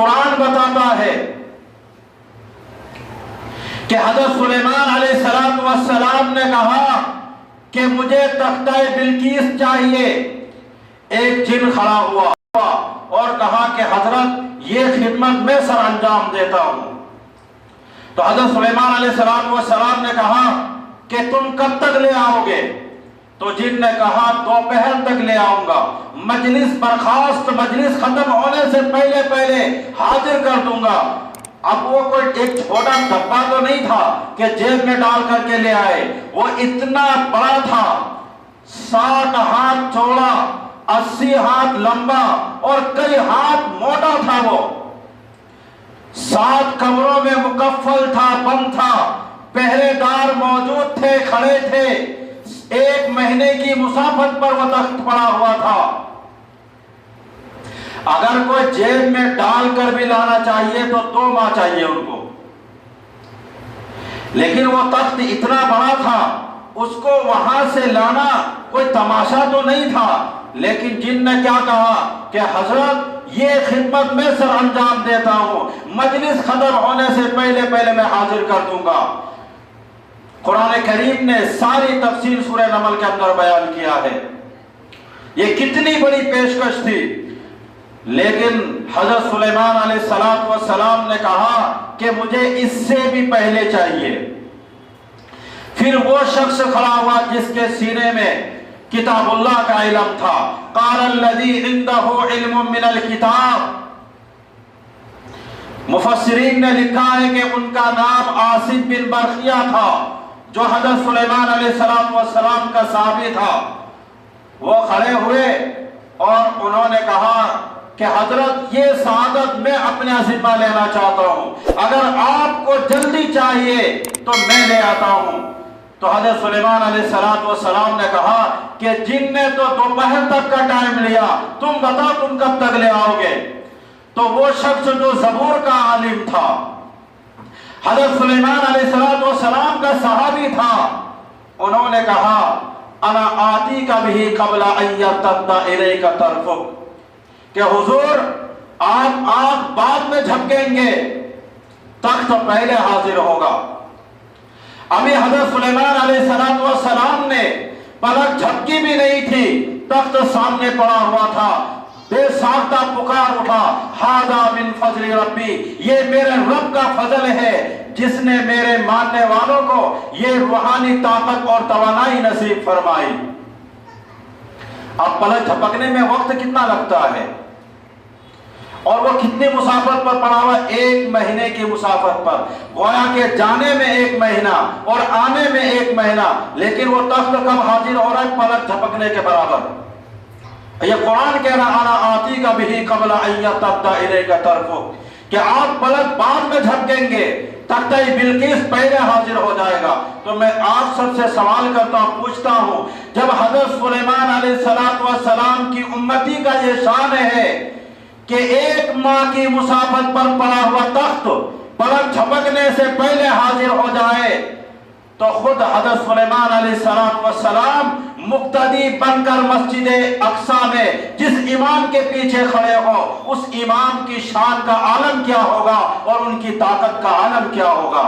قرآن بتاتا ہے کہ حضرت سلیمان علیہ السلام نے کہا کہ مجھے تختہ بلقیس چاہیے۔ ایک جن کھڑا ہوا اور کہا کہ حضرت یہ خدمت میں سر انجام دیتا ہوں۔ تو حضرت سلیمان علیہ السلام نے کہا کہ تم کب تک لے آؤ گے؟ تو جن نے کہا دوپہر تک لے آؤں گا، مجلس برخاست، مجلس ختم ہونے سے پہلے پہلے حاضر کر دوں گا۔ اب وہ کوئی ایک چھوٹا ڈبہ تو نہیں تھا کہ جیب میں ڈال کر کے لے آئے، وہ اتنا بڑا تھا، 60 ہاتھ چوڑا، 80 ہاتھ لمبا اور کئی ہاتھ موٹا تھا۔ وہ 7 کمروں میں مکفل تھا، بند تھا، پہرے دار موجود تھے، کھڑے تھے۔ 1 مہینے کی مسافت پر وہ تخت پڑا ہوا تھا۔ اگر کوئی جیب میں ڈال کر بھی لانا چاہیے تو 2 ماہ چاہیے ان کو، لیکن وہ تخت اتنا بڑا تھا، اس کو وہاں سے لانا کوئی تماشا تو نہیں تھا۔ لیکن جن نے کیا کہا کہ حضرت یہ خدمت میں سر انجام دیتا ہوں، مجلس ختم ہونے سے پہلے پہلے میں حاضر کر دوں گا۔ قرآن کریم نے ساری تفصیل سورہ نمل کے اندر بیان کیا ہے۔ یہ کتنی بڑی پیشکش تھی، لیکن حضرت سلیمان علیہ السلام نے کہا کہ مجھے اس سے بھی پہلے چاہیے۔ پھر وہ شخص کھڑا ہوا جس کے سینے میں کتاب اللہ کا علم تھا۔ قال الذی عنده علم من الکتاب، مفسرین نے لکھا ہے کہ ان کا نام عاصم بن برقیہ تھا، جو حضرت سلیمان علیہ السلام کا صحابی تھا۔ وہ کھڑے ہوئے اور انہوں نے کہا کہ حضرت یہ سعادت میں اپنے ذمہ لینا چاہتا ہوں، اگر آپ کو جلدی چاہیے تو میں لے آتا ہوں۔ تو حضرت سلیمان علیہ السلام نے کہا کہ جن نے تو دوپہر تک کا ٹائم لیا، تم بتاؤ تم کب تک لے آؤ گے؟ تو وہ شخص جو زبور کا عالم تھا، حضرت سلیمان علیہ السلام کا صحابی تھا، انہوں نے کہا انا آتی کا بھی قبل ان یرتد الیک طرفک، کہ حضور آپ آنکھ بعد میں جھپکیں گے، تخت پہلے حاضر ہوگا۔ ابھی حضرت سلیمان علیہ السلام نے پلک جھپکی بھی نہیں تھی، تخت سامنے پڑا ہوا تھا۔ بے ساختہ پکار اٹھا، ھذا من فضل ربی، یہ میرے رب کا فضل ہے جس نے میرے ماننے والوں کو یہ روحانی طاقت اور توانائی نصیب فرمائی۔ اب پلک جھپکنے میں وقت کتنا لگتا ہے، اور وہ کتنی مسافت پر پڑا ہوا؟ 1 مہینے کی مسافت پر، گویا کہ جانے میں 1 مہینہ اور آنے میں 1 مہینہ، لیکن وہ تخت کب حاضر ہو رہا ہے؟ پلک جھپکنے کے برابر۔ یہ قرآن کہہ رہا انا آتی کا بھی قبل ان یرتد الیک طرفک، کہ آپ پلک بعد میں جھپکیں گے، تختہ بلقیس پہلے حاضر ہو جائے گا۔ تو میں آپ سب سے سوال کرتا ہوں، پوچھتا ہوں، جب حضرت سلیمان علیہ السلام کی امتی کا یہ شان ہے کہ 1 ماہ کی مسافت پر پڑا ہوا تخت پلک جھپکنے سے پہلے حاضر ہو جائے، تو خود حضرت سلیمان علیہ السلام مقتدی بن کر مسجد اقصی میں جس امام کے پیچھے کھڑے ہو، اس امام کی شان کا عالم کیا ہوگا اور ان کی طاقت کا عالم کیا ہوگا۔